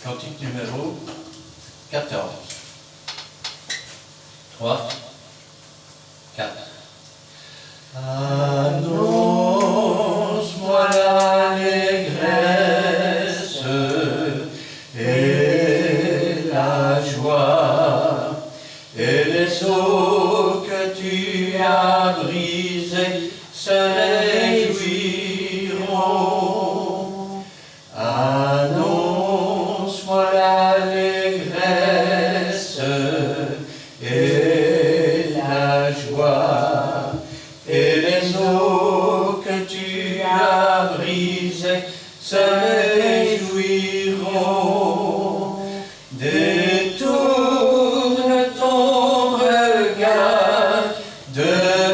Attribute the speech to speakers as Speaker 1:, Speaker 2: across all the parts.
Speaker 1: Cantique numéro 14. 3, 4. Annonce-moi l'allégresse et la joie et les eaux que tu as brisées se réjouiront. Annonce-moi l'allégresse et la joie et les eaux que tu as brisées se réjouiront. Détourne ton regard de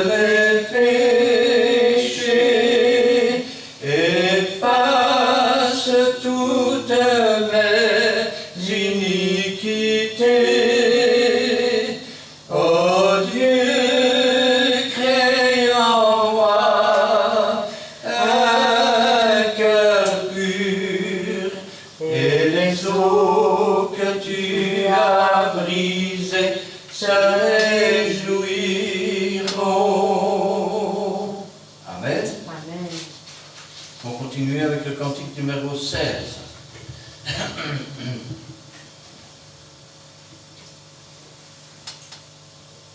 Speaker 1: mes péchés, efface toutes mes iniquités. Oh Dieu, crée en moi un cœur pur, et les eaux que tu as brisées se réjouiront. Amen.
Speaker 2: Amen.
Speaker 1: On continue avec le cantique numéro 16.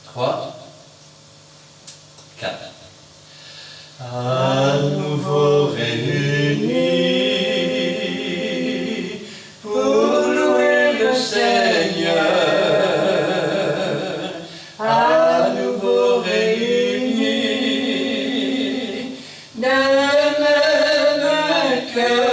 Speaker 1: Trois, 4. À nouveau réunis pour louer le Seigneur, à nouveau réunis d'un même cœur,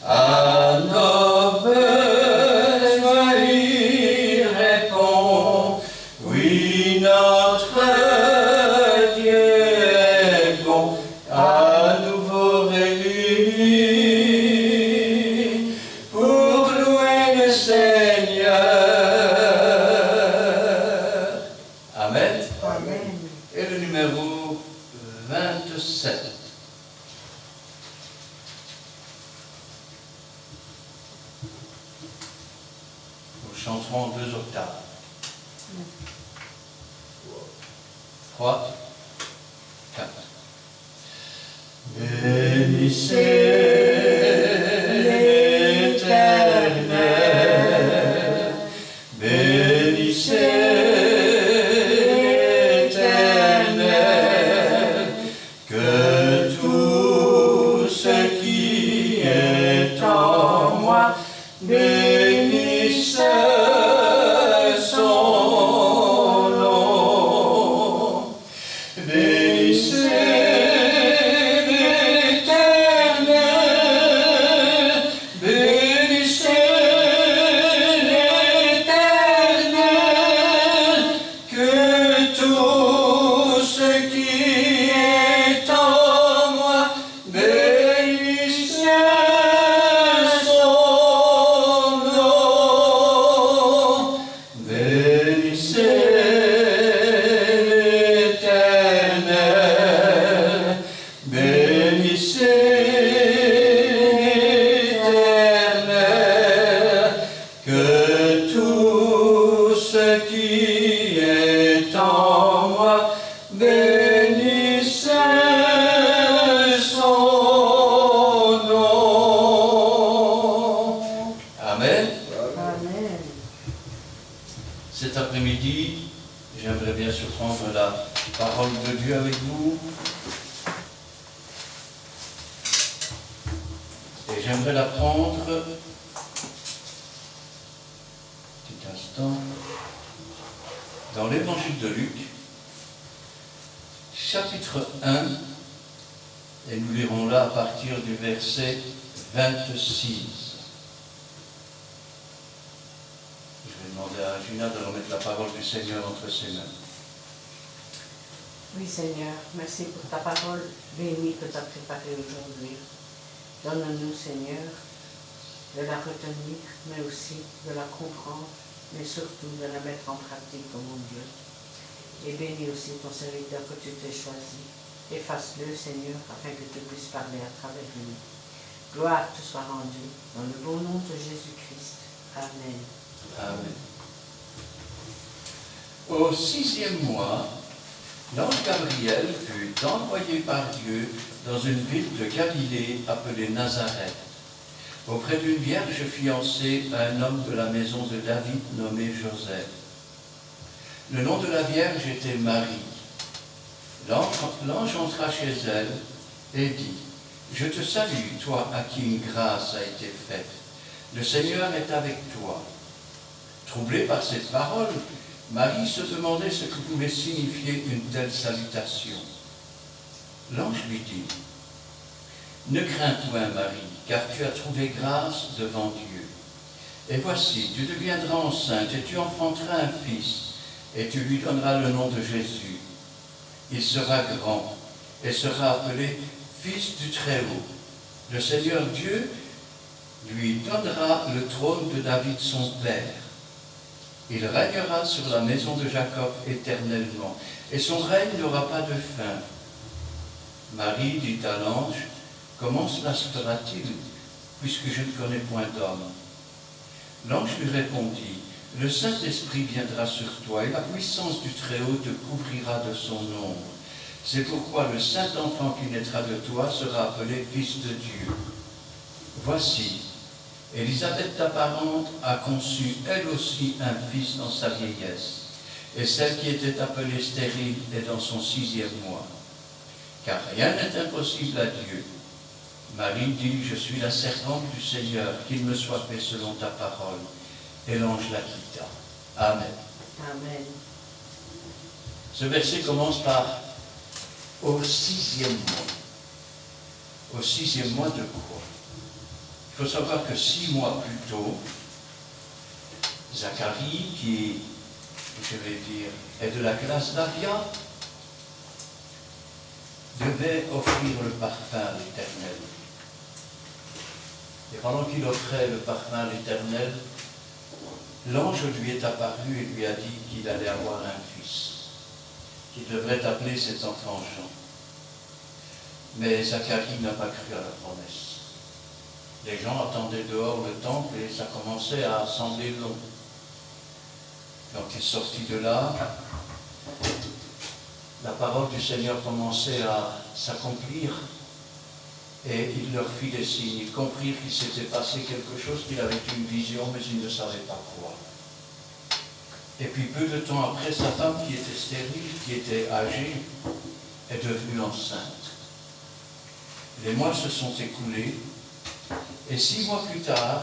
Speaker 1: à nos besoins il répond. Oui, notre Dieu est bon, à nouveau réunis pour louer le Seigneur. Amen.
Speaker 2: Amen.
Speaker 1: Et le numéro 27. Nous chanterons en 2 octaves. 3, 4. Bénissez l'Éternel, bénissez l'Éternel, que tout ce qui est en moi bénisse son nom. Bénissez l'Éternel, bénissez l'Éternel, que tout ce qui est en moi bénisse son nom. Bénissez l'Éternel, bénissez l'Éternel, que tout ce qui est en moi bénisse son nom. Amen.
Speaker 2: Amen.
Speaker 1: Cet après-midi, j'aimerais bien surprendre la parole de Dieu avec vous. Et j'aimerais la prendre, petit instant, dans l'évangile de Luc, chapitre 1, et nous lirons là à partir du verset 26. Je vais demander à Gina de remettre la parole du Seigneur entre ses mains.
Speaker 2: Oui, Seigneur, merci pour ta parole bénie que tu as préparée aujourd'hui. Donne-nous, Seigneur, de la retenir, mais aussi de la comprendre, mais surtout de la mettre en pratique, oh mon Dieu. Et bénis aussi ton serviteur que tu t'es choisi. Efface-le, Seigneur, afin que tu puisses parler à travers lui. Gloire te soit rendue, dans le beau nom de Jésus-Christ. Amen.
Speaker 1: Amen. Au 6e mois, l'ange Gabriel fut envoyé par Dieu dans une ville de Galilée appelée Nazareth, auprès d'une vierge fiancée à un homme de la maison de David nommé Joseph. Le nom de la vierge était Marie. L'ange entra chez elle et dit, « Je te salue, toi à qui une grâce a été faite. Le Seigneur est avec toi. » Troublée par cette parole, Marie se demandait ce que pouvait signifier une telle salutation. L'ange lui dit, « Ne crains point, Marie, car tu as trouvé grâce devant Dieu. Et voici, tu deviendras enceinte et tu enfanteras un fils, et tu lui donneras le nom de Jésus. Il sera grand et sera appelé Fils du Très-Haut. Le Seigneur Dieu lui donnera le trône de David son père. Il régnera sur la maison de Jacob éternellement, et son règne n'aura pas de fin. » Marie dit à l'ange, « Comment cela se fera-t-il, puisque je ne connais point d'homme ?» L'ange lui répondit, « Le Saint-Esprit viendra sur toi, et la puissance du Très-Haut te couvrira de son ombre. C'est pourquoi le Saint-Enfant qui naîtra de toi sera appelé Fils de Dieu. Voici, Élisabeth, ta parente, a conçu elle aussi un fils dans sa vieillesse, et celle qui était appelée stérile est dans son 6e mois. Car rien n'est impossible à Dieu. » Marie dit, « Je suis la servante du Seigneur, qu'il me soit fait selon ta parole. » Et l'ange la quitta. Amen.
Speaker 2: Amen.
Speaker 1: Ce verset commence par « au 6e mois ». Au 6e mois de quoi? Il faut savoir que 6 mois plus tôt, Zacharie, qui, je vais dire, est de la classe d'Abia, devait offrir le parfum à l'Éternel. Et pendant qu'il offrait le parfum à l'Éternel, l'ange lui est apparu et lui a dit qu'il allait avoir un fils, qu'il devrait appeler cet enfant Jean. Mais Zacharie n'a pas cru à la promesse. Les gens attendaient dehors le temple et ça commençait à sembler long. Donc il est sorti de là, la parole du Seigneur commençait à s'accomplir et il leur fit des signes. Ils comprirent qu'il s'était passé quelque chose, qu'il avait une vision, mais ils ne savaient pas quoi. Et puis peu de temps après, sa femme qui était stérile, qui était âgée, est devenue enceinte. Les mois se sont écoulés. Et 6 mois plus tard,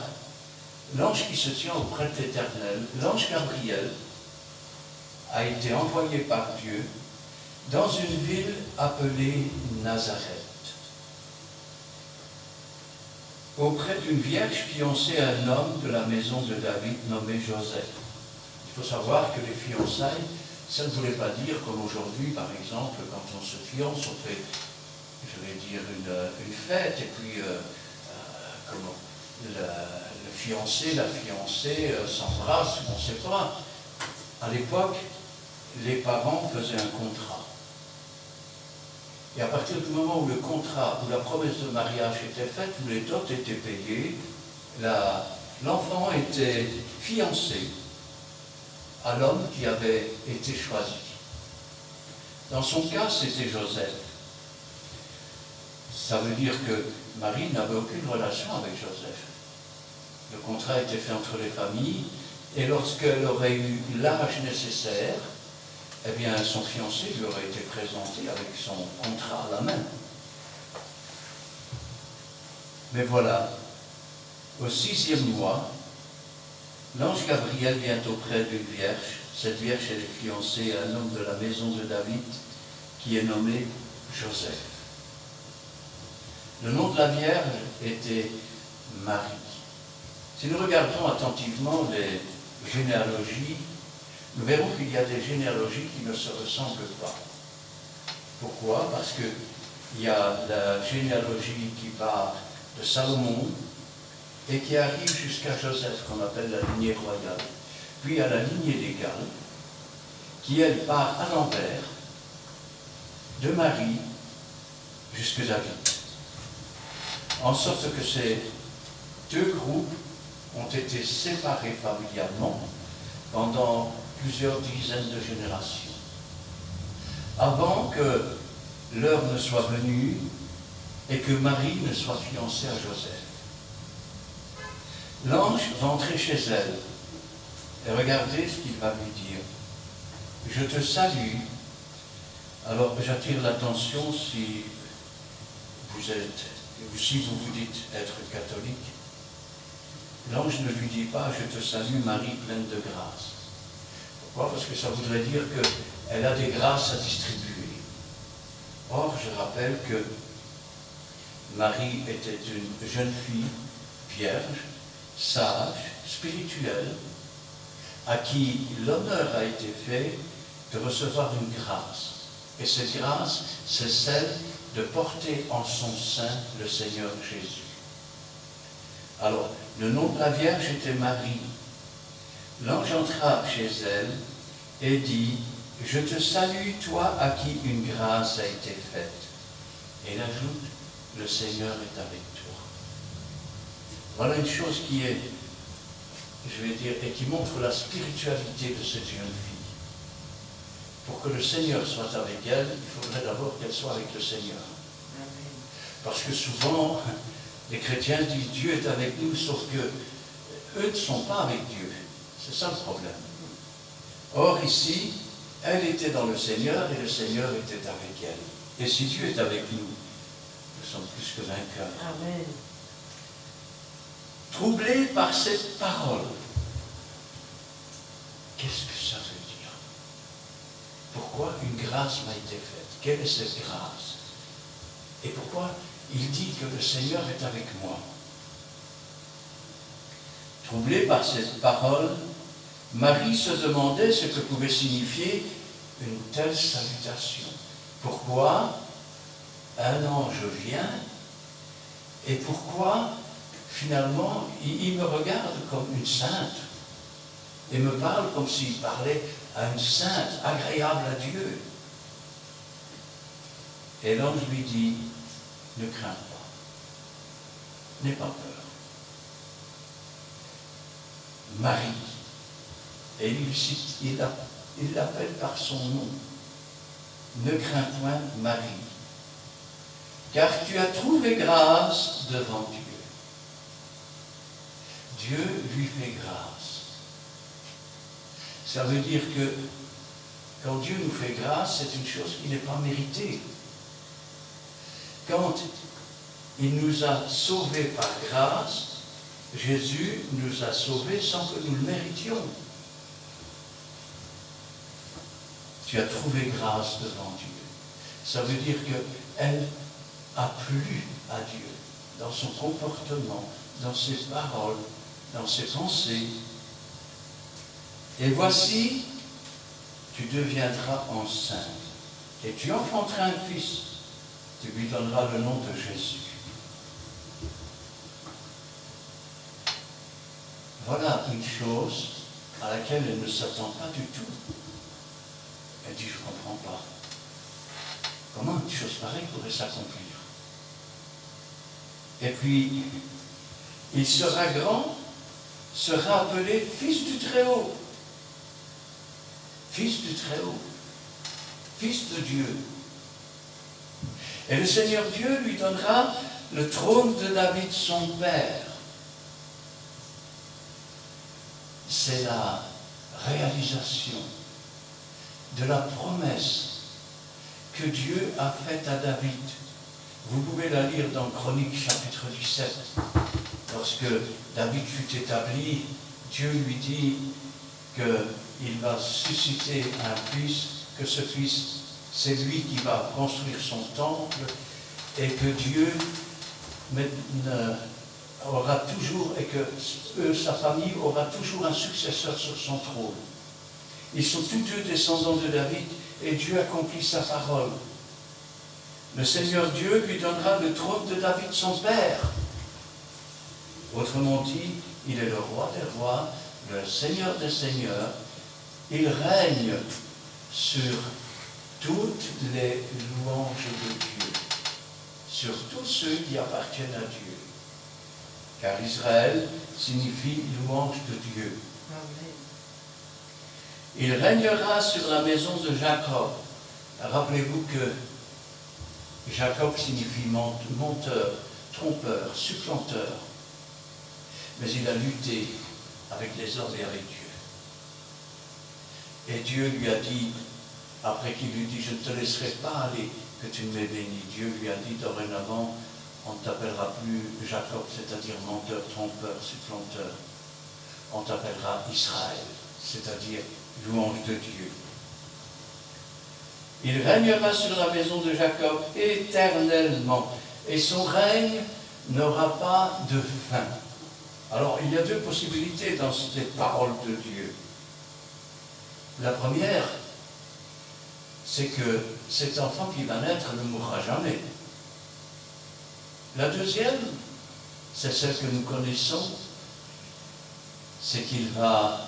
Speaker 1: l'ange qui se tient auprès de l'Éternel, l'ange Gabriel, a été envoyé par Dieu dans une ville appelée Nazareth, auprès d'une vierge fiancée à un homme de la maison de David nommé Joseph. Il faut savoir que les fiançailles, ça ne voulait pas dire comme aujourd'hui, par exemple, quand on se fiance, on fait, je vais dire, une fête, et puis le fiancé, la fiancée s'embrassent, on ne sait pas. À l'époque, les parents faisaient un contrat. Et à partir du moment où le contrat, où la promesse de mariage était faite, où les dots étaient payés, l'enfant était fiancé à l'homme qui avait été choisi. Dans son cas, c'était Joseph. Ça veut dire que Marie n'avait aucune relation avec Joseph. Le contrat était fait entre les familles, et lorsqu'elle aurait eu l'âge nécessaire, eh bien, son fiancé lui aurait été présenté avec son contrat à la main. Mais voilà, au 6e mois, l'ange Gabriel vient auprès d'une vierge. Cette vierge, elle est fiancée à un homme de la maison de David, qui est nommé Joseph. Le nom de la vierge était Marie. Si nous regardons attentivement les généalogies, nous verrons qu'il y a des généalogies qui ne se ressemblent pas. Pourquoi? Parce qu'il y a la généalogie qui part de Salomon et qui arrive jusqu'à Joseph, qu'on appelle la lignée royale. Puis il y a la lignée légale, qui elle part à l'envers, de Marie jusqu'à David. en sorte que ces deux groupes ont été séparés familialement pendant plusieurs dizaines de générations, avant que l'heure ne soit venue et que Marie ne soit fiancée à Joseph. L'ange va entrer chez elle et regardez ce qu'il va lui dire. Je te salue. Alors j'attire l'attention si vous dites être catholique. L'ange ne lui dit pas « Je te salue Marie pleine de grâce ». Pourquoi? Parce que ça voudrait dire qu'elle a des grâces à distribuer. Or, je rappelle que Marie était une jeune fille vierge, sage, spirituelle, à qui l'honneur a été fait de recevoir une grâce. Et cette grâce, c'est celle de porter en son sein le Seigneur Jésus. Alors, le nom de la Vierge était Marie. L'ange entra chez elle et dit « Je te salue, toi à qui une grâce a été faite. » Et il ajoute « Le Seigneur est avec toi. » Voilà une chose qui est, je vais dire, et qui montre la spiritualité de cette jeune fille. Pour que le Seigneur soit avec elle, il faudrait d'abord qu'elle soit avec le Seigneur. Parce que souvent, les chrétiens disent Dieu est avec nous, sauf que eux ne sont pas avec Dieu. C'est ça le problème. Or ici, elle était dans le Seigneur et le Seigneur était avec elle. Et si Dieu est avec nous, nous sommes plus que vainqueurs.
Speaker 2: Amen.
Speaker 1: Troublé par cette parole, qu'est-ce que ça veut dire? Pourquoi une grâce m'a été faite? Quelle est cette grâce? Et pourquoi il dit que le Seigneur est avec moi? Troublé par cette parole, Marie se demandait ce que pouvait signifier une telle salutation. Pourquoi un ange vient et pourquoi finalement il me regarde comme une sainte et me parle comme s'il parlait à une sainte, agréable à Dieu. Et l'ange lui dit, ne crains pas, n'aie pas peur. Marie, et il l'appelle par son nom. Ne crains point, Marie, car tu as trouvé grâce devant Dieu. Dieu lui fait grâce. Ça veut dire que quand Dieu nous fait grâce, c'est une chose qui n'est pas méritée. Quand il nous a sauvés par grâce, Jésus nous a sauvés sans que nous le méritions. Tu as trouvé grâce devant Dieu. Ça veut dire qu'elle a plu à Dieu dans son comportement, dans ses paroles, dans ses pensées. Et voici, tu deviendras enceinte et tu enfanteras un fils. Tu lui donneras le nom de Jésus. Voilà une chose à laquelle elle ne s'attend pas du tout. Elle dit, je ne comprends pas. Comment une chose pareille pourrait s'accomplir? Et puis, il sera grand, sera appelé Fils du Très-Haut. Fils du Très-Haut. Fils de Dieu. Et le Seigneur Dieu lui donnera le trône de David, son père. C'est la réalisation de la promesse que Dieu a faite à David. Vous pouvez la lire dans Chroniques chapitre 17. Lorsque David fut établi, Dieu lui dit qu'il va susciter un fils, que ce fils, c'est lui qui va construire son temple, et que Dieu aura toujours, et que sa famille aura toujours un successeur sur son trône. Ils sont tous deux descendants de David, et Dieu accomplit sa parole. Le Seigneur Dieu lui donnera le trône de David, son père. Autrement dit, il est le roi des rois, le Seigneur des seigneurs. Il règne sur toutes les louanges de Dieu. sur tous ceux qui appartiennent à Dieu. Car Israël signifie louange de Dieu.
Speaker 2: Amen.
Speaker 1: Il régnera sur la maison de Jacob. Rappelez-vous que Jacob signifie menteur, trompeur, supplanteur. Mais il a lutté avec les hommes et avec Dieu. Et Dieu lui a dit, après qu'il lui dit, je ne te laisserai pas aller, que tu ne m'aies béni. Dieu lui a dit, dorénavant, on ne t'appellera plus Jacob, c'est-à-dire menteur, trompeur, supplanteur. On t'appellera Israël, c'est-à-dire louange de Dieu. Il régnera sur la maison de Jacob éternellement, et son règne n'aura pas de fin. Alors, il y a deux possibilités dans ces paroles de Dieu. La première, c'est que cet enfant qui va naître ne mourra jamais. La deuxième, c'est celle que nous connaissons, c'est qu'il va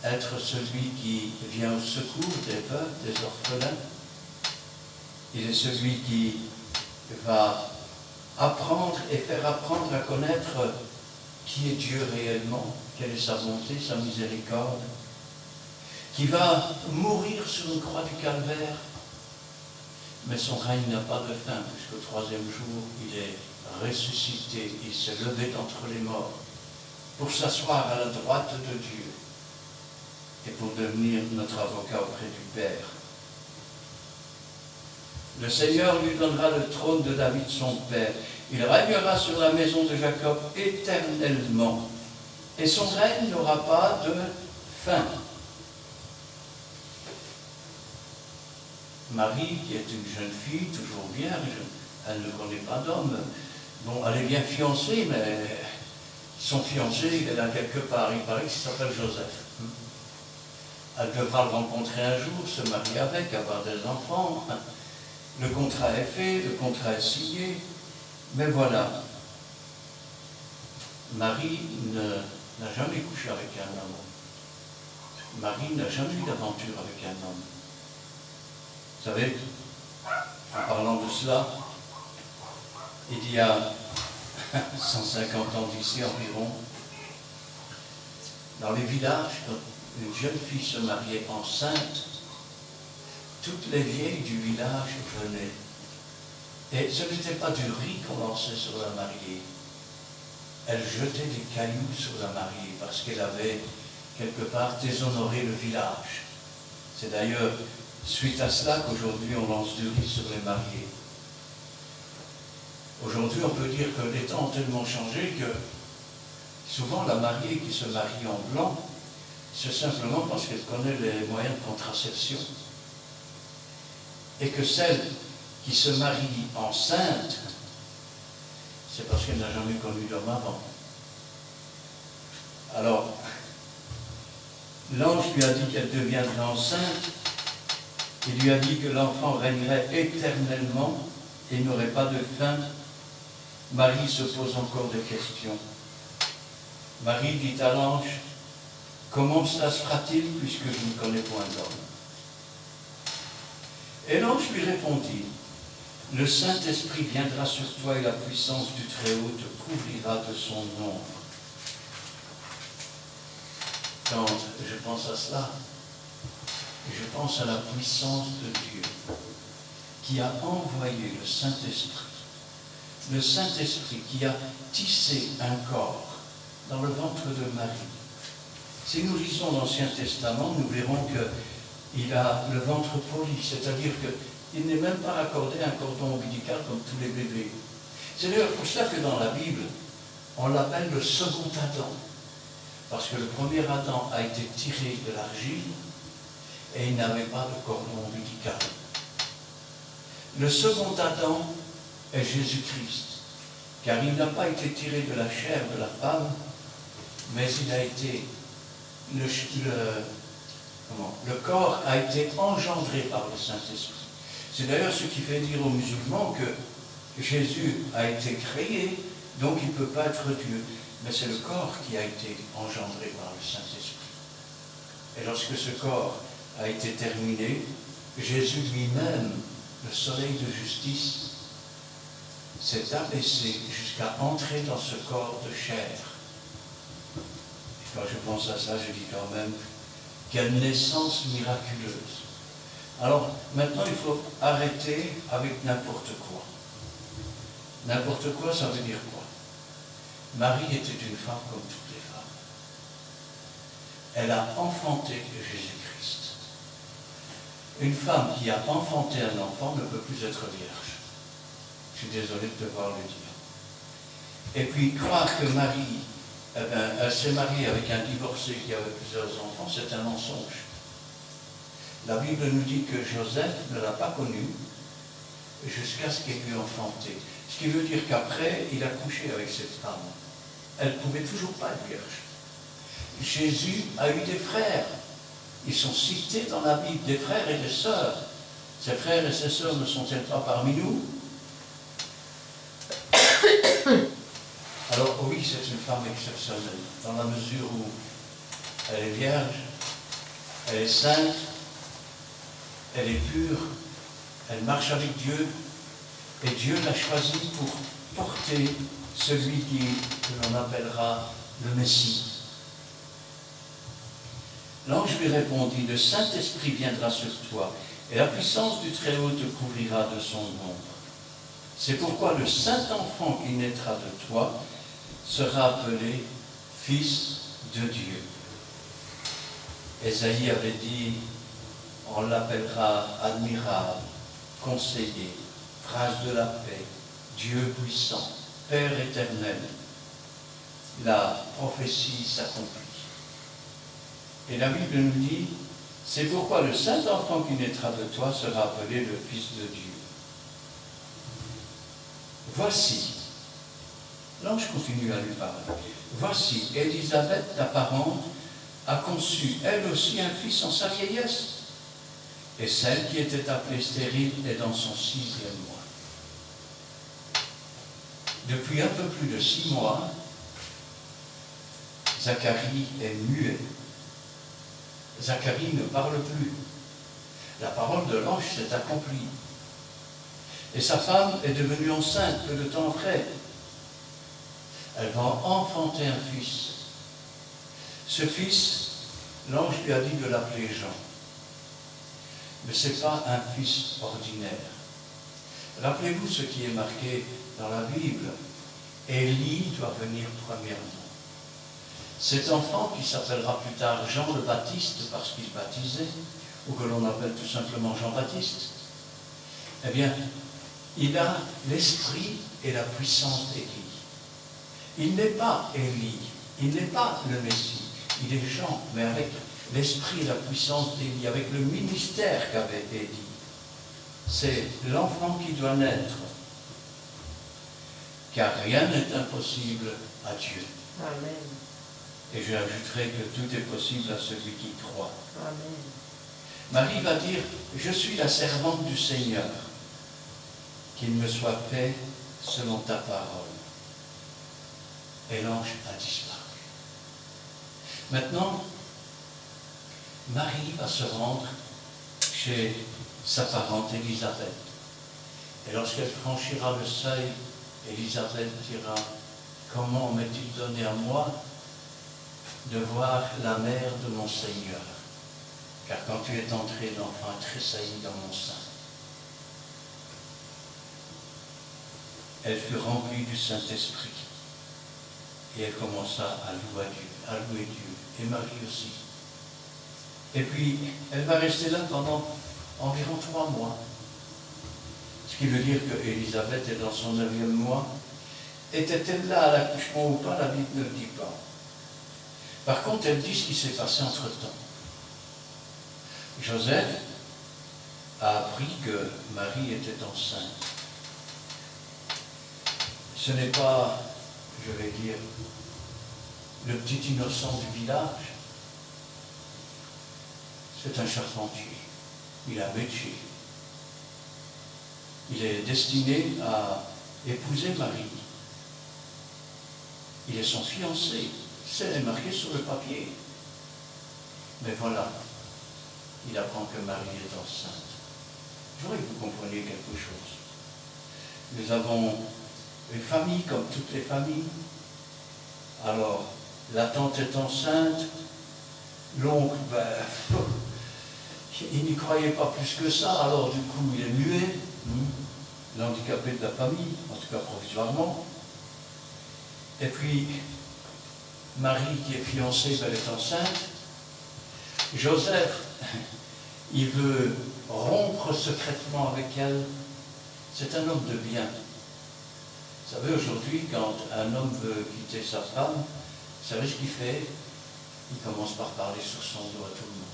Speaker 1: être celui qui vient au secours des veuves, des orphelins. Il est celui qui va apprendre et faire apprendre à connaître qui est Dieu réellement, quelle est sa bonté, sa miséricorde, qui va mourir sur une croix du calvaire, mais son règne n'a pas de fin, puisqu'au troisième jour, il est ressuscité, il s'est levé d'entre les morts, pour s'asseoir à la droite de Dieu, et pour devenir notre avocat auprès du Père. Le Seigneur lui donnera le trône de David, son père. Il régnera sur la maison de Jacob éternellement, et son règne n'aura pas de fin. Marie, qui est une jeune fille, toujours vierge, elle ne connaît pas d'homme. Bon, elle est bien fiancée, mais son fiancé, il est là quelque part. Il paraît qu'il s'appelle Joseph. Elle devra le rencontrer un jour, se marier avec, avoir des enfants. Le contrat est fait, le contrat est signé. Mais voilà, Marie n'a jamais couché avec un homme. Marie n'a jamais eu d'aventure avec un homme. Vous savez, en parlant de cela, il y a 150 ans d'ici environ, dans les villages, quand une jeune fille se mariait enceinte, toutes les vieilles du village venaient. Et ce n'était pas du riz qu'on lançait sur la mariée. Elle jetait des cailloux sur la mariée parce qu'elle avait quelque part déshonoré le village. C'est d'ailleurs suite à cela qu'aujourd'hui on lance du riz sur les mariés. Aujourd'hui on peut dire que les temps ont tellement changé que souvent la mariée qui se marie en blanc, c'est simplement parce qu'elle connaît les moyens de contraception. Et que celle qui se marie enceinte, c'est parce qu'elle n'a jamais connu d'homme avant. Alors, l'ange lui a dit qu'elle deviendrait enceinte. Il lui a dit que l'enfant régnerait éternellement et n'aurait pas de fin. Marie se pose encore des questions. Marie dit à l'ange, comment cela se fera-t-il puisque je ne connais point d'homme? Et l'ange lui répondit, le Saint-Esprit viendra sur toi et la puissance du Très-Haut te couvrira de son ombre. Quand je pense à cela, je pense à la puissance de Dieu qui a envoyé le Saint-Esprit. Le Saint-Esprit qui a tissé un corps dans le ventre de Marie. Si nous lisons l'Ancien Testament, nous verrons qu'il a le ventre poli, c'est-à-dire qu'il n'est même pas raccordé à un cordon ombilical comme tous les bébés. C'est d'ailleurs pour ça que dans la Bible, on l'appelle le second Adam. Parce que le premier Adam a été tiré de l'argile et il n'avait pas de cordon ombilical. Le second Adam est Jésus-Christ, car il n'a pas été tiré de la chair de la femme, mais il a été le corps a été engendré par le Saint-Esprit. C'est d'ailleurs ce qui fait dire aux musulmans que Jésus a été créé, donc il ne peut pas être Dieu. Mais c'est le corps qui a été engendré par le Saint-Esprit. Et lorsque ce corps a été terminé, Jésus lui-même, le soleil de justice, s'est abaissé jusqu'à entrer dans ce corps de chair. Et quand je pense à ça, je dis quand même, quelle naissance miraculeuse. Alors, maintenant, il faut arrêter avec n'importe quoi. N'importe quoi, ça veut dire quoi? Marie était une femme comme toutes les femmes. Elle a enfanté Jésus-Christ. Une femme qui a enfanté un enfant ne peut plus être vierge. Je suis désolé de devoir le dire. Et puis, croire que Marie, elle s'est mariée avec un divorcé qui avait plusieurs enfants, c'est un mensonge. La Bible nous dit que Joseph ne l'a pas connue jusqu'à ce qu'elle lui ait enfanté. Ce qui veut dire qu'après, il a couché avec cette femme. Elle ne pouvait toujours pas être vierge. Jésus a eu des frères. Ils sont cités dans la Bible, des frères et des sœurs. Ses frères et ses sœurs ne sont-ils pas parmi nous? Alors oui, c'est une femme exceptionnelle, dans la mesure où elle est vierge, elle est sainte, elle est pure, elle marche avec Dieu, et Dieu l'a choisie pour porter celui que l'on appellera le Messie. L'ange lui répondit, le Saint-Esprit viendra sur toi, et la puissance du Très-Haut te couvrira de son ombre. C'est pourquoi le Saint-Enfant qui naîtra de toi sera appelé Fils de Dieu. Ésaïe avait dit, on l'appellera admirable, conseiller, prince de la paix, Dieu puissant, Père éternel. La prophétie s'accomplit. Et la Bible nous dit, c'est pourquoi le Saint-Enfant qui naîtra de toi sera appelé le Fils de Dieu. Voici, l'ange continue à lui parler, voici, Élisabeth, ta parente, a conçu elle aussi un fils en sa vieillesse, et celle qui était appelée stérile est dans son 6e mois. Depuis un peu plus de 6 mois, Zacharie est muet. Zacharie ne parle plus. La parole de l'ange s'est accomplie. Et sa femme est devenue enceinte peu de temps après. Elle va enfanter un fils. Ce fils, l'ange lui a dit de l'appeler Jean. Mais ce n'est pas un fils ordinaire. Rappelez-vous ce qui est marqué dans la Bible. Élie doit venir premièrement. Cet enfant, qui s'appellera plus tard Jean le Baptiste parce qu'il baptisait, ou que l'on appelle tout simplement Jean-Baptiste, eh bien, il a l'esprit et la puissance d'Élie. Il n'est pas Élie, il n'est pas le Messie, il est Jean, mais avec l'esprit et la puissance d'Élie, avec le ministère qu'avait Élie. C'est l'enfant qui doit naître, car rien n'est impossible à Dieu.
Speaker 2: Amen.
Speaker 1: Et j'ajouterai que tout est possible à celui qui croit.
Speaker 2: Amen.
Speaker 1: Marie va dire, je suis la servante du Seigneur, qu'il me soit fait selon ta parole. Et l'ange a disparu. Maintenant, Marie va se rendre chez sa parente Élisabeth. Et lorsqu'elle franchira le seuil, Élisabeth dira, comment m'est-il donné à moi de voir la mère de mon Seigneur? Car quand tu es entré, l'enfant a tressailli dans mon sein. Elle fut remplie du Saint-Esprit. Et elle commença à louer Dieu, et Marie aussi. Et puis, elle va rester là pendant environ 3 mois. Ce qui veut dire que Élisabeth est dans son 9e mois. Était-elle là à l'accouchement ou pas? La Bible ne le dit pas. Par contre, elle dit ce qui s'est passé entre-temps. Joseph a appris que Marie était enceinte. Ce n'est pas, je vais dire, le petit innocent du village. C'est un charpentier. Il a un métier. Il est destiné à épouser Marie. Il est son fiancé. C'est marqué sur le papier. Mais voilà, il apprend que Marie est enceinte. Je voudrais que vous compreniez quelque chose. Nous avons Une famille comme toutes les familles. Alors, la tante est enceinte, l'oncle, il n'y croyait pas plus que ça, alors du coup il est muet, l'handicapé de la famille, en tout cas provisoirement. Et puis, Marie qui est fiancée, elle est enceinte. Joseph, il veut rompre secrètement avec elle. C'est un homme de bien. Vous savez, aujourd'hui, quand un homme veut quitter sa femme, vous savez ce qu'il fait? Il commence par parler sur son dos à tout le monde.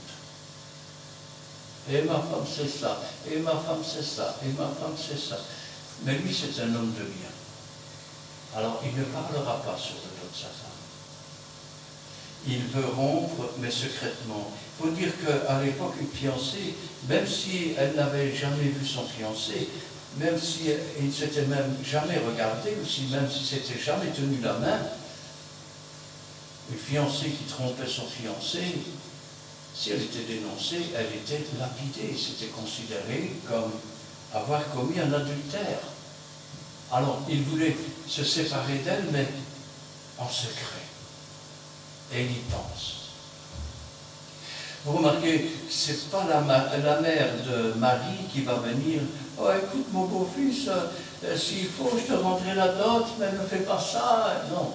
Speaker 1: Et ma femme c'est ça, et ma femme c'est ça, et ma femme c'est ça. Mais lui c'est un homme de bien. Alors il ne parlera pas sur le dos de sa femme. Il veut rompre, mais secrètement. Il faut dire qu'à l'époque, une fiancée, même si elle n'avait jamais vu son fiancé, même si il ne s'était même jamais regardé, ou si même si s'était jamais tenu la main, une fiancée qui trompait son fiancé, si elle était dénoncée, elle était lapidée, c'était considéré comme avoir commis un adultère. Alors, il voulait se séparer d'elle, mais en secret. Et il y pense. Vous remarquez, ce n'est pas la mère de Marie qui va venir. Oh, écoute, mon beau-fils, s'il faut, je te rendrai la dot, mais ne fais pas ça. Non.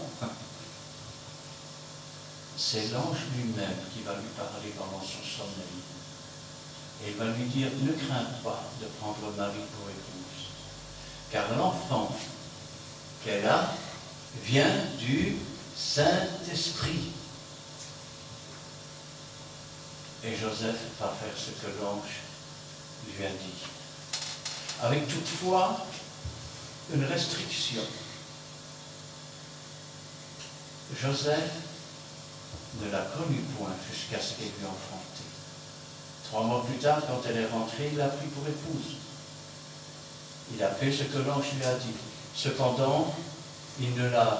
Speaker 1: C'est l'ange lui-même qui va lui parler pendant son sommeil. Et il va lui dire, ne crains pas de prendre Marie pour épouse, car l'enfant qu'elle a vient du Saint-Esprit. Et Joseph va faire ce que l'ange lui a dit. Avec toutefois une restriction. Joseph ne l'a connue point jusqu'à ce qu'elle lui enfanté. 3 mois plus tard, quand elle est rentrée, il l'a pris pour épouse. Il a fait ce que l'ange lui a dit. Cependant, il ne l'a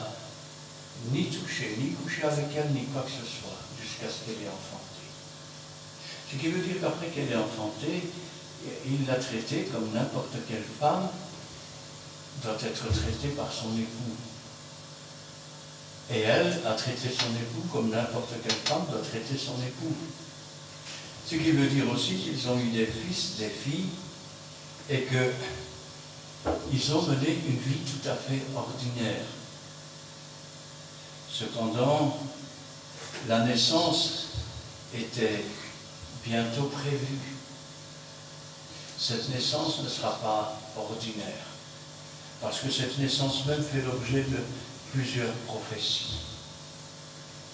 Speaker 1: ni touchée, ni couché avec elle, ni quoi que ce soit, jusqu'à ce qu'elle ait enfanté. Ce qui veut dire qu'après qu'elle ait enfanté, il l'a traitée comme n'importe quelle femme doit être traitée par son époux. Et elle a traité son époux comme n'importe quelle femme doit traiter son époux. Ce qui veut dire aussi qu'ils ont eu des fils, des filles, et qu'ils ont mené une vie tout à fait ordinaire. Cependant, la naissance était bientôt prévue. Cette naissance ne sera pas ordinaire, parce que cette naissance même fait l'objet de plusieurs prophéties.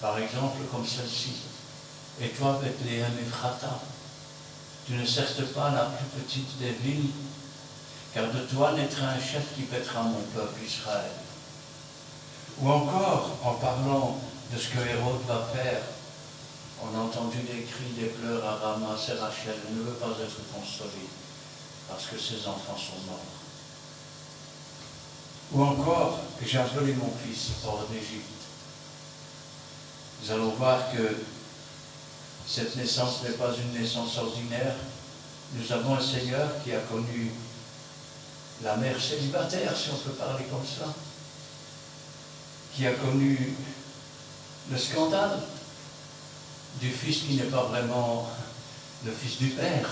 Speaker 1: Par exemple, comme celle-ci. Et toi, Bethléem Ephrata, tu ne certes pas la plus petite des villes, car de toi naîtra un chef qui paîtra mon peuple Israël. Ou encore, en parlant de ce que Hérode va faire, on a entendu des cris, des pleurs à Rama, c'est Rachel, elle ne veut pas être consolée, parce que ses enfants sont morts. Ou encore, que j'ai appelé mon fils hors d'Égypte. Nous allons voir que cette naissance n'est pas une naissance ordinaire. Nous avons un Seigneur qui a connu la mère célibataire, si on peut parler comme ça, qui a connu le scandale du fils qui n'est pas vraiment le fils du père.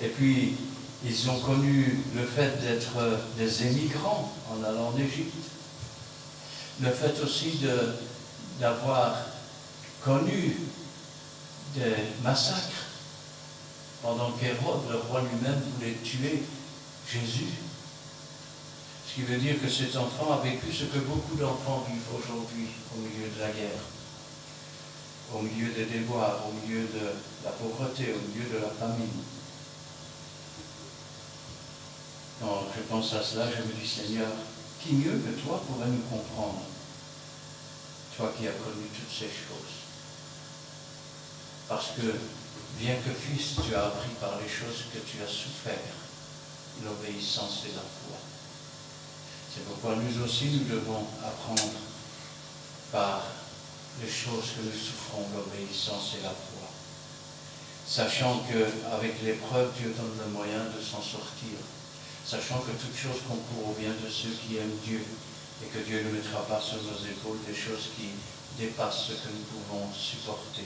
Speaker 1: Et puis, ils ont connu le fait d'être des émigrants en allant en Égypte. Le fait aussi d'avoir connu des massacres pendant qu'Hérode, le roi lui-même, voulait tuer Jésus. Ce qui veut dire que cet enfant a vécu ce que beaucoup d'enfants vivent aujourd'hui au milieu de la guerre, au milieu des déboires, au milieu de la pauvreté, au milieu de la famine. Quand je pense à cela, je me dis, Seigneur, qui mieux que toi pourrait nous comprendre, toi qui as connu toutes ces choses. Parce que, bien que fils, tu as appris par les choses que tu as souffert, l'obéissance et la foi. C'est pourquoi nous aussi, nous devons apprendre par les choses que nous souffrons, l'obéissance et la foi. Sachant qu'avec l'épreuve, Dieu donne le moyen de s'en sortir. sachant que toute chose concourt au bien de ceux qui aiment Dieu, et que Dieu ne mettra pas sur nos épaules des choses qui dépassent ce que nous pouvons supporter.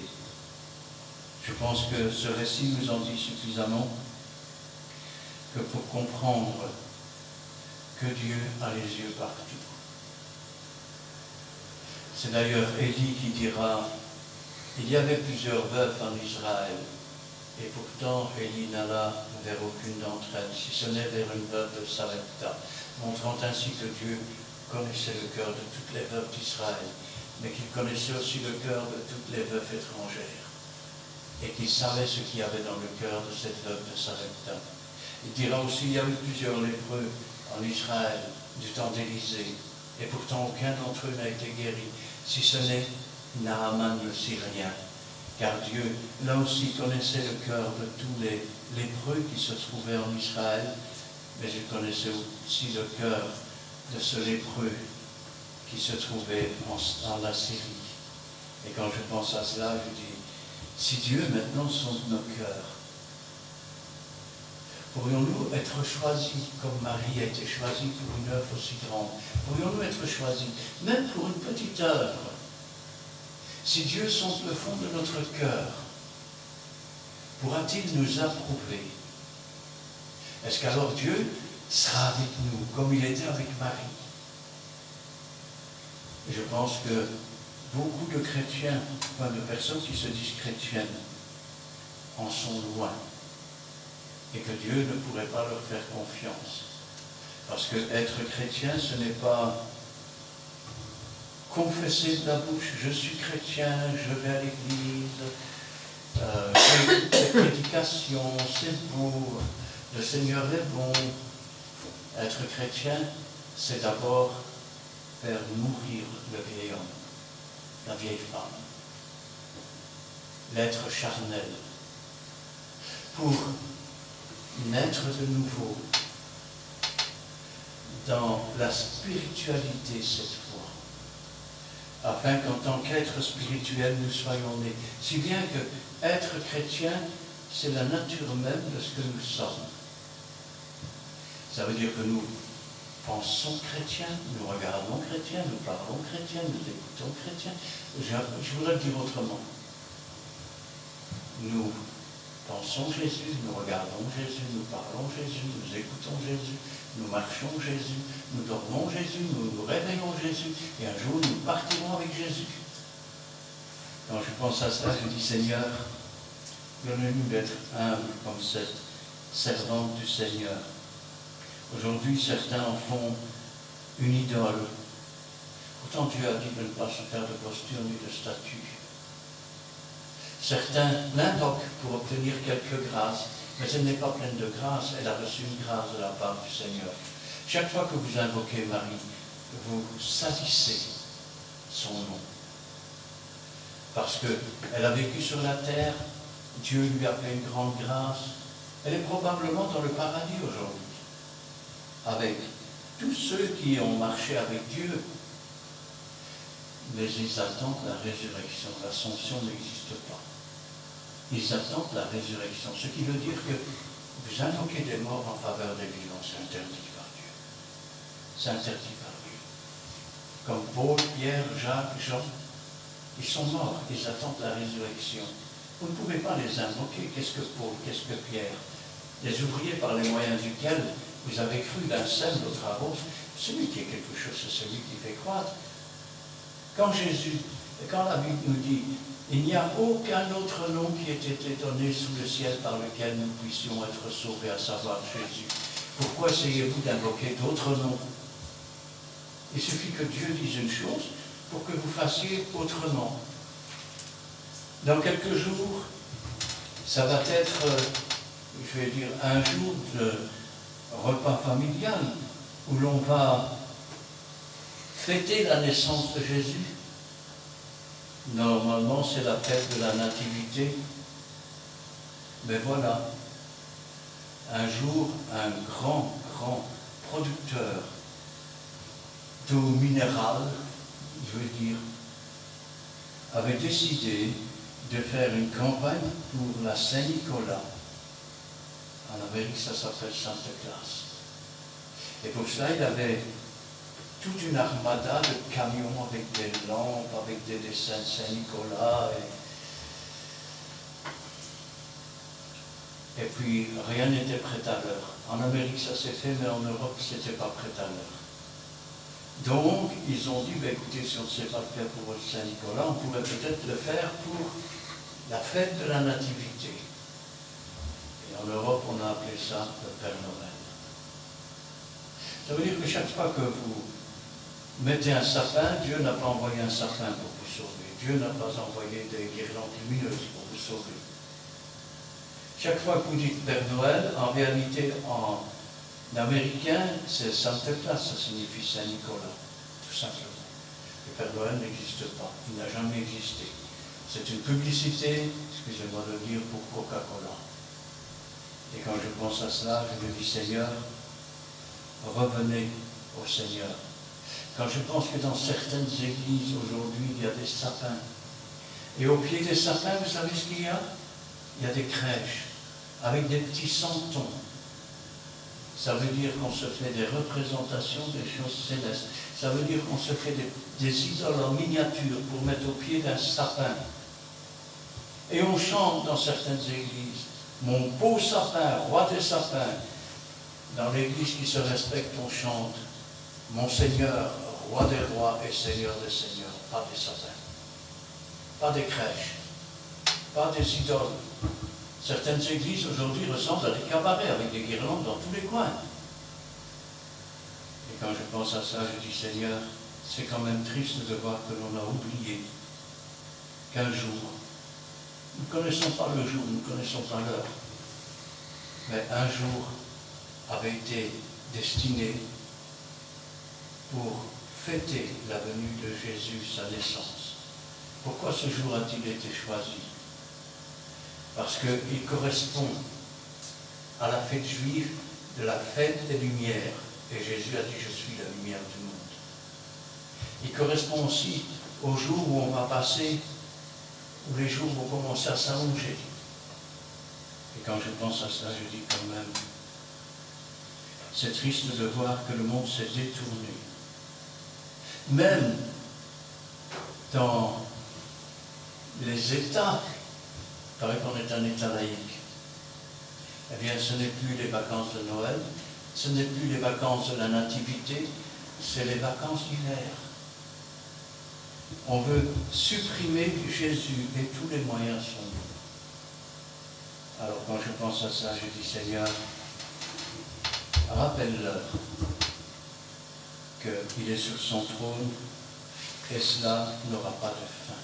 Speaker 1: Je pense que ce récit nous en dit suffisamment que pour comprendre que Dieu a les yeux partout. C'est d'ailleurs Élie qui dira, il y avait plusieurs veuves en Israël, et pourtant Élie n'alla vers aucune d'entre elles, si ce n'est vers une veuve de Sarepta, montrant ainsi que Dieu connaissait le cœur de toutes les veuves d'Israël, mais qu'il connaissait aussi le cœur de toutes les veuves étrangères, et qu'il savait ce qu'il y avait dans le cœur de cette veuve de Sarepta. Il dira aussi, il y a eu plusieurs lépreux en Israël du temps d'Élisée, et pourtant aucun d'entre eux n'a été guéri, si ce n'est Naaman le Syrien, car Dieu, là aussi, connaissait le cœur de tous les lépreux qui se trouvaient en Israël, mais il connaissait aussi le cœur de ce lépreux qui se trouvait en Assyrie. Et quand je pense à cela, je dis, si Dieu maintenant sonde nos cœurs, pourrions-nous être choisis comme Marie a été choisie pour une œuvre aussi grande? Pourrions-nous être choisis, même pour une petite œuvre? Si Dieu sonde le fond de notre cœur, pourra-t-il nous approuver? Est-ce qu'alors Dieu sera avec nous, comme il était avec Marie? Et je pense que beaucoup de chrétiens, enfin de personnes qui se disent chrétiennes, en sont loin. Et que Dieu ne pourrait pas leur faire confiance. Parce que être chrétien, ce n'est pas confesser de la bouche, je suis chrétien, je vais à l'église, j'écoute les prédications, c'est beau, le Seigneur est bon. Être chrétien, c'est d'abord faire mourir le vieil homme, la vieille femme, l'être charnel, pour naître de nouveau dans la spiritualité cette fois, afin qu'en tant qu'être spirituel nous soyons nés. Si bien que être chrétien, c'est la nature même de ce que nous sommes. Ça veut dire que nous pensons chrétien, nous regardons chrétien, nous parlons chrétien, nous écoutons chrétien. Je voudrais le dire autrement. Nous pensons Jésus, nous regardons Jésus, nous parlons Jésus, nous écoutons Jésus, nous marchons Jésus, nous dormons Jésus, nous nous réveillons Jésus, et un jour nous partirons avec Jésus. Quand je pense à cela, je dis, Seigneur, donne-nous d'être humbles comme cette servante du Seigneur. Aujourd'hui, certains en font une idole. Pourtant, Dieu a dit de ne pas se faire de posture ni de statue. Certains l'invoquent pour obtenir quelques grâces, mais elle n'est pas pleine de grâce, elle a reçu une grâce de la part du Seigneur. Chaque fois que vous invoquez Marie, vous salissez son nom. Parce qu'elle a vécu sur la terre, Dieu lui a fait une grande grâce. Elle est probablement dans le paradis aujourd'hui, avec tous ceux qui ont marché avec Dieu. Mais ils attendent la résurrection. L'assomption n'existe pas. Ils attendent la résurrection. Ce qui veut dire que vous invoquez des morts en faveur des vivants. C'est interdit par Dieu. C'est interdit par Dieu. Comme Paul, Pierre, Jacques, Jean, ils sont morts. Ils attendent la résurrection. Vous ne pouvez pas les invoquer. Qu'est-ce que Paul? Qu'est-ce que Pierre? Les ouvriers par les moyens duquel vous avez cru d'un seul, l'autre à l'autre. Celui qui est quelque chose, c'est celui qui fait croître. Quand la Bible nous dit, il n'y a aucun autre nom qui ait été donné sous le ciel par lequel nous puissions être sauvés, à savoir Jésus. Pourquoi essayez-vous d'invoquer d'autres noms? Il suffit que Dieu dise une chose pour que vous fassiez autrement. Dans quelques jours, ça va être, je vais dire, un jour de repas familial où l'on va fêter la naissance de Jésus. Normalement, c'est la fête de la Nativité. Mais voilà, un jour, un grand producteur d'eau minérale, je veux dire, avait décidé de faire une campagne pour la Saint-Nicolas. En Amérique, ça s'appelle Sainte Classe. Et pour cela, il avait toute une armada de camions avec des lampes, avec des dessins de Saint-Nicolas. Et puis, rien n'était prêt à l'heure. En Amérique, ça s'est fait, mais en Europe, ce n'était pas prêt à l'heure. Donc, ils ont dit, écoutez, si on ne sait pas le faire pour Saint-Nicolas, on pourrait peut-être le faire pour la fête de la Nativité. Et en Europe, on a appelé ça le Père Noël. Ça veut dire que chaque fois que vous mettez un sapin, Dieu n'a pas envoyé un sapin pour vous sauver. Dieu n'a pas envoyé des guirlandes lumineuses pour vous sauver. Chaque fois que vous dites Père Noël, en réalité, en américain, c'est Santa Claus, ça signifie Saint-Nicolas, tout simplement. Le Père Noël n'existe pas, il n'a jamais existé. C'est une publicité, excusez-moi de le dire, pour Coca-Cola. Et quand je pense à cela, je me dis, Seigneur, revenez au Seigneur. Quand je pense que dans certaines églises aujourd'hui, il y a des sapins, et au pied des sapins, vous savez ce qu'il y a? Il y a des crèches, avec des petits santons. Ça veut dire qu'on se fait des représentations des choses célestes. Ça veut dire qu'on se fait des idoles en miniature pour mettre au pied d'un sapin. Et on chante dans certaines églises, mon beau sapin, roi des sapins. Dans l'église qui se respecte, on chante, mon Seigneur, roi des rois et Seigneur des seigneurs. Pas des sapins, pas des crèches, pas des idoles. Certaines églises aujourd'hui ressemblent à des cabarets avec des guirlandes dans tous les coins. Et quand je pense à ça, je dis, Seigneur, c'est quand même triste de voir que l'on a oublié qu'un jour, nous ne connaissons pas le jour, nous ne connaissons pas l'heure, mais un jour avait été destiné pour fêter la venue de Jésus, sa naissance. Pourquoi ce jour a-t-il été choisi? Parce qu'il correspond à la fête juive de la fête des Lumières. Et Jésus a dit, je suis la lumière du monde. Il correspond aussi au jour où on va passer, où les jours vont commencer à s'allonger. Et quand je pense à cela, je dis quand même, c'est triste de voir que le monde s'est détourné. Même dans les États, il paraît qu'on est un État laïque, eh bien ce n'est plus les vacances de Noël, ce n'est plus les vacances de la Nativité, c'est les vacances d'hiver. On veut supprimer Jésus et tous les moyens sont bons. Alors quand je pense à ça, je dis Seigneur, rappelle-leur qu'il est sur son trône et cela n'aura pas de fin.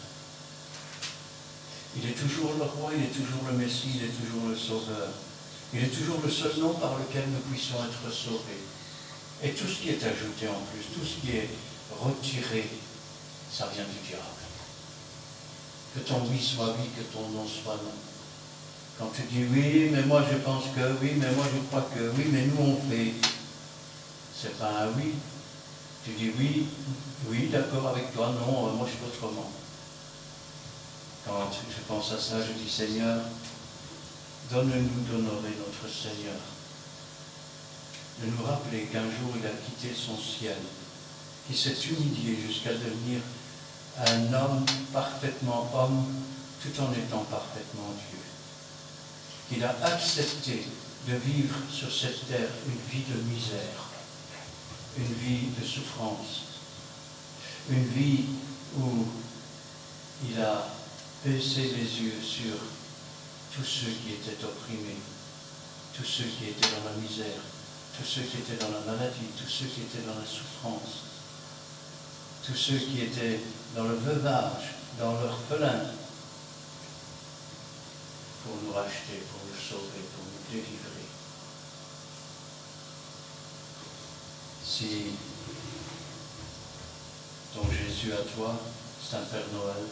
Speaker 1: Il est toujours le roi, il est toujours le Messie, il est toujours le Sauveur. Il est toujours le seul nom par lequel nous puissions être sauvés. Et tout ce qui est ajouté en plus, tout ce qui est retiré, ça vient du diable. Que ton oui soit oui, que ton non soit non. Quand tu dis oui, mais moi je pense que, oui, mais moi je crois que, oui, mais nous on fait. C'est pas un oui. Tu dis oui, oui, d'accord avec toi, non, moi je fais autrement. Quand je pense à ça, je dis Seigneur, donne-nous d'honorer notre Seigneur. De nous rappeler qu'un jour il a quitté son ciel, qu'il s'est humilié jusqu'à devenir un homme parfaitement homme, tout en étant parfaitement Dieu. Qu'il a accepté de vivre sur cette terre une vie de misère, une vie de souffrance, une vie où il a baissé les yeux sur tous ceux qui étaient opprimés, tous ceux qui étaient dans la misère, tous ceux qui étaient dans la maladie, tous ceux qui étaient dans la souffrance, tous ceux qui étaient dans le veuvage, dans l'orphelin, pour nous racheter, pour nous sauver, pour nous délivrer. Si ton Jésus à toi, c'est un Père Noël,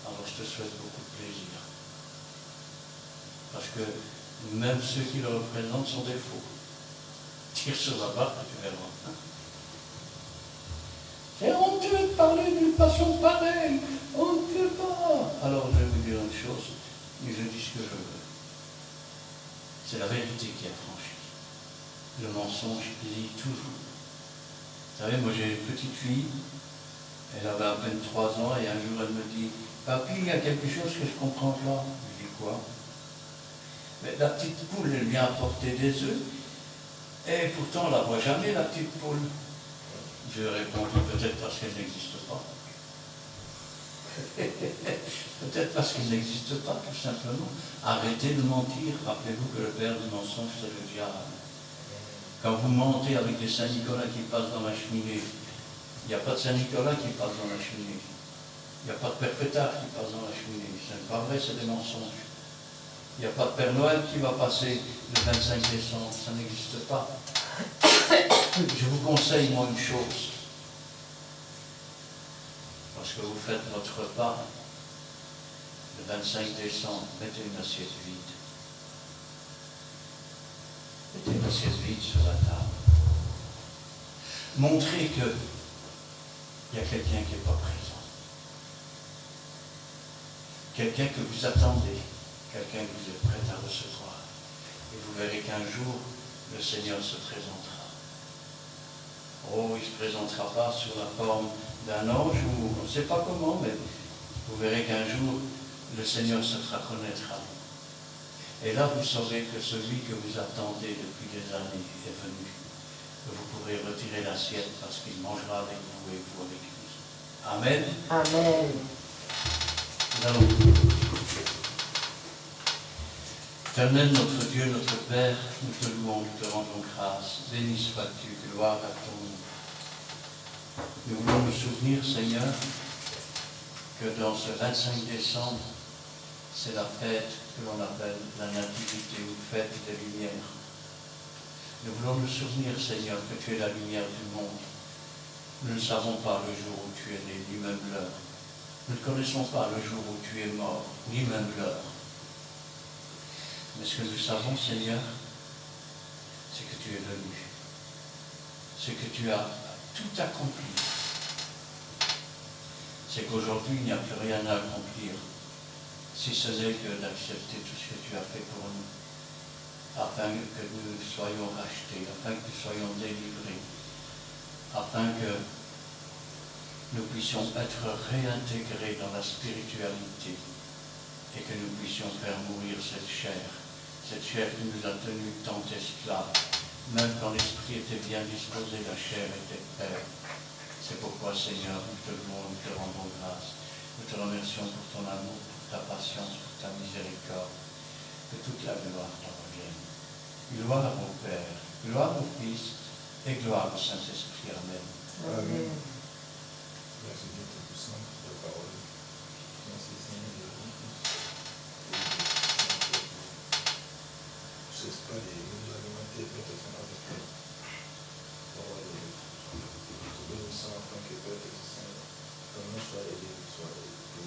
Speaker 1: alors je te souhaite beaucoup de plaisir. Parce que même ceux qui le représentent sont des faux. Tire sur la barre que tu verras. C'est honteux de parler d'une façon pareille. On ne peut pas. Alors je vais vous dire une chose, mais je dis ce que je veux. C'est la vérité qui est franchie. le mensonge lie toujours. Vous savez, moi j'ai une petite fille, elle avait à peine 3 ans, et un jour elle me dit « Papy, il y a quelque chose que je ne comprends pas. » Je dis « Quoi ?» Mais la petite poule, elle vient apporter des œufs, et pourtant on ne la voit jamais, la petite poule. Je réponds peut-être parce qu'elle n'existe pas. Peut-être parce qu'elle n'existe pas, tout simplement. Arrêtez de mentir. Rappelez-vous que le père du mensonge, c'est le diable. Quand vous mentez avec des Saint-Nicolas qui passent dans la cheminée, il n'y a pas de Saint-Nicolas qui passe dans la cheminée. Il n'y a pas de Père Fêtard qui passe dans la cheminée. Ce n'est pas vrai, c'est des mensonges. Il n'y a pas de Père Noël qui va passer le 25 décembre. Ça n'existe pas. Je vous conseille, moi, une chose. Lorsque vous faites votre repas, le 25 décembre, mettez une assiette vide. Mettez une assiette vide sur la table. Montrez qu'il y a quelqu'un qui n'est pas présent. Quelqu'un que vous attendez. Quelqu'un que vous êtes prêt à recevoir. Et vous verrez qu'un jour, le Seigneur se présentera. Oh, il ne se présentera pas sous la forme d'un ange, ou on ne sait pas comment, mais vous verrez qu'un jour, le Seigneur se fera connaître à vous. Et là, vous saurez que celui que vous attendez depuis des années est venu. Que vous pourrez retirer l'assiette parce qu'il mangera avec vous et vous avec lui. Amen.
Speaker 2: Amen.
Speaker 1: Nous allons prier. Éternel, notre Dieu, notre Père, nous te louons, nous te rendons grâce. Béni sois-tu, gloire à ton nom. Nous voulons nous souvenir, Seigneur, que dans ce 25 décembre, c'est la fête que l'on appelle la Nativité ou fête des Lumières. Nous voulons nous souvenir, Seigneur, que tu es la lumière du monde. Nous ne savons pas le jour où tu es né, ni même l'heure. Nous ne connaissons pas le jour où tu es mort, ni même l'heure. Mais ce que nous savons, Seigneur, c'est que tu es venu. C'est que tu as tout accompli. C'est qu'aujourd'hui, il n'y a plus rien à accomplir, si ce n'est que d'accepter tout ce que tu as fait pour nous, afin que nous soyons rachetés, afin que nous soyons délivrés, afin que nous puissions être réintégrés dans la spiritualité et que nous puissions faire mourir cette chair qui nous a tenus tant esclaves. Même quand l'esprit était bien disposé, la chair était père. C'est pourquoi, Seigneur, nous te louons, nous te rendons grâce. Nous te remercions pour ton amour, pour ta patience, pour ta miséricorde. Que toute la gloire t'en revienne. Gloire au Père, gloire au Fils et gloire au Saint-Esprit. Amen.
Speaker 3: Amen. Merci Dieu Tout-Puissant pour ta parole. Merci Seigneur de nous. Ne cesse pas de nous alimenter avec ta Saint avec ta parole de Dieu. Te bénissons afin que Père Saint, ton nom soit élevé, soit glorifié.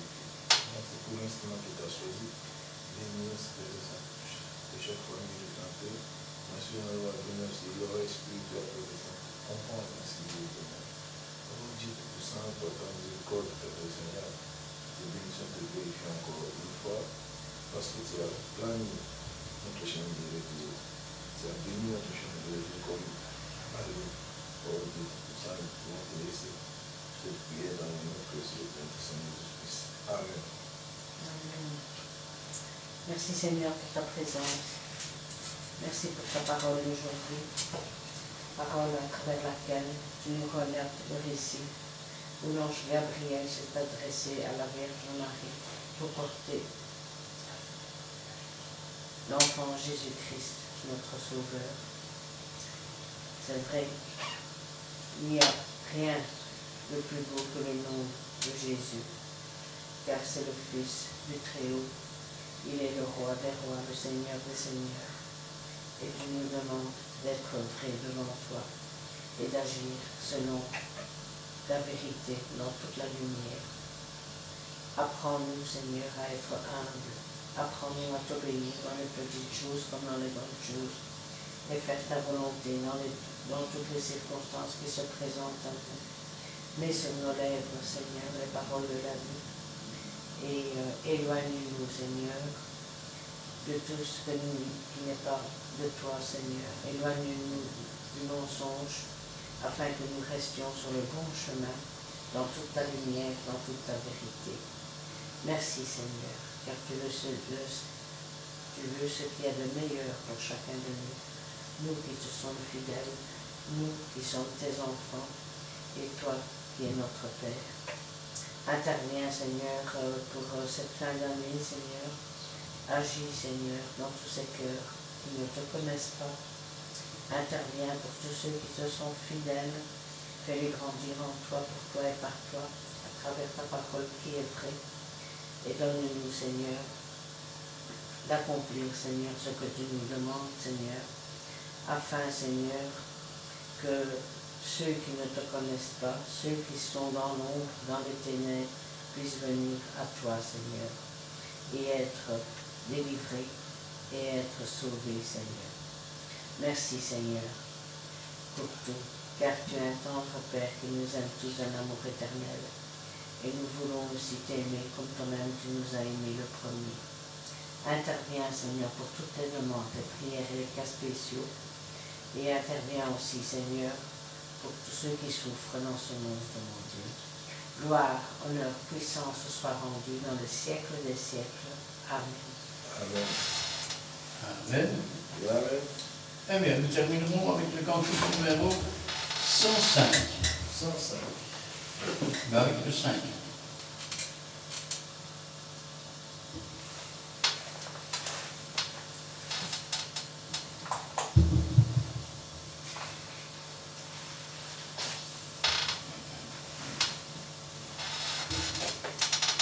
Speaker 3: Merci pour l'instrument que tu as choisi. Bénis Père Saint. De chaque fois que je t'entends, merci de nous avoir béni aussi. L'oreille spirituelle Père Saint. Comprendre ainsi Dieu. Oh Dieu Tout-Puissant, pour ta miséricorde, Père Seigneur, tes bénissions te glorifient encore une fois, parce que tu as plané notre chemin de retour. Tu as béni notre chemin de retour comme Marie. Oh Dieu Tout-Puissant, nous pouvons te laisser cette prière dans le nom précieux de notre Seigneur Jésus-Christ. Amen.
Speaker 2: Amen. Merci Seigneur pour ta présence. Merci pour ta parole aujourd'hui. Parole à travers laquelle tu nous relates le récit où l'ange Gabriel s'est adressé à la Vierge Marie pour porter l'enfant Jésus-Christ, notre Sauveur. C'est vrai, il n'y a rien de plus beau que le nom de Jésus, car c'est le Fils du Très-Haut. Il est le Roi des rois, le Seigneur des seigneurs. Et tu nous demandes d'être vrai devant toi et d'agir selon la vérité dans toute la lumière. Apprends-nous, Seigneur, à être humbles. Apprends-nous à t'obéir dans les petites choses comme dans les bonnes choses et faire ta volonté dans toutes les circonstances qui se présentent à nous. Mets sur nos lèvres, Seigneur, les paroles de la vie et éloigne-nous, Seigneur, de tout ce qui n'est pas de toi, Seigneur. Éloigne-nous du mensonge, afin que nous restions sur le bon chemin, dans toute ta lumière, dans toute ta vérité. Merci, Seigneur, car tu veux ce qui est de meilleur pour chacun de nous. Nous qui te sommes fidèles, nous qui sommes tes enfants, et toi qui es notre Père. Interviens, Seigneur, pour cette fin d'année, Seigneur. Agis, Seigneur, dans tous ces cœurs qui ne te connaissent pas. Interviens pour tous ceux qui te sont fidèles. Fais-les grandir en toi, pour toi et par toi, à travers ta parole qui est vraie. Et donne-nous, Seigneur, d'accomplir, Seigneur, ce que tu nous demandes, Seigneur, afin, Seigneur, que ceux qui ne te connaissent pas, ceux qui sont dans l'ombre, dans les ténèbres, puissent venir à toi, Seigneur, et être délivrés et être sauvés, Seigneur. Merci, Seigneur, pour tout, car tu es un tendre Père qui nous aime tous d'un amour éternel. Et nous voulons aussi t'aimer comme toi-même tu nous as aimés le premier. Interviens, Seigneur, pour toutes les demandes, les prières et les cas spéciaux. Et interviens aussi, Seigneur, pour tous ceux qui souffrent dans ce monde, mon Dieu. Gloire, honneur, puissance soit rendue dans le siècle des siècles. Amen.
Speaker 3: Amen.
Speaker 1: Amen.
Speaker 3: Amen.
Speaker 1: Eh bien, nous terminerons avec le cantique numéro 105.
Speaker 3: 105.
Speaker 1: Mais avec le 5.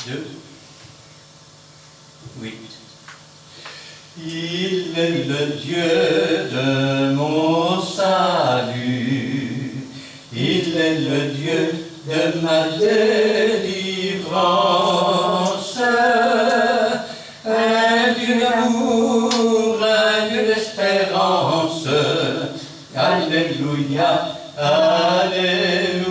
Speaker 1: Deux. 8. Il est le Dieu de mon salut, il est le Dieu de ma délivrance, un Dieu d'amour, un Dieu d'espérance. Alléluia, alléluia.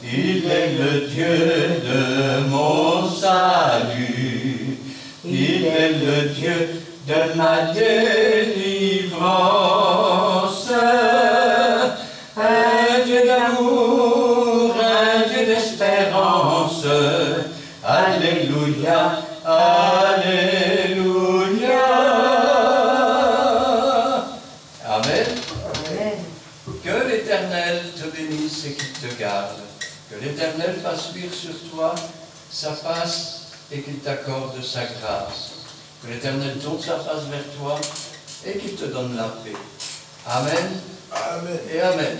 Speaker 1: Il est le Dieu de mon salut, il est le Dieu de ma délivrance, un Dieu d'amour, un Dieu d'espérance. Alléluia, alléluia. Amen.
Speaker 2: Amen.
Speaker 1: Que l'Éternel te bénisse et qu'il te garde. Que l'Éternel fasse luire sur toi sa face et qu'il t'accorde sa grâce. Que l'Éternel tourne sa face vers toi et qu'il te donne la paix. Amen
Speaker 3: Amen.
Speaker 1: et Amen.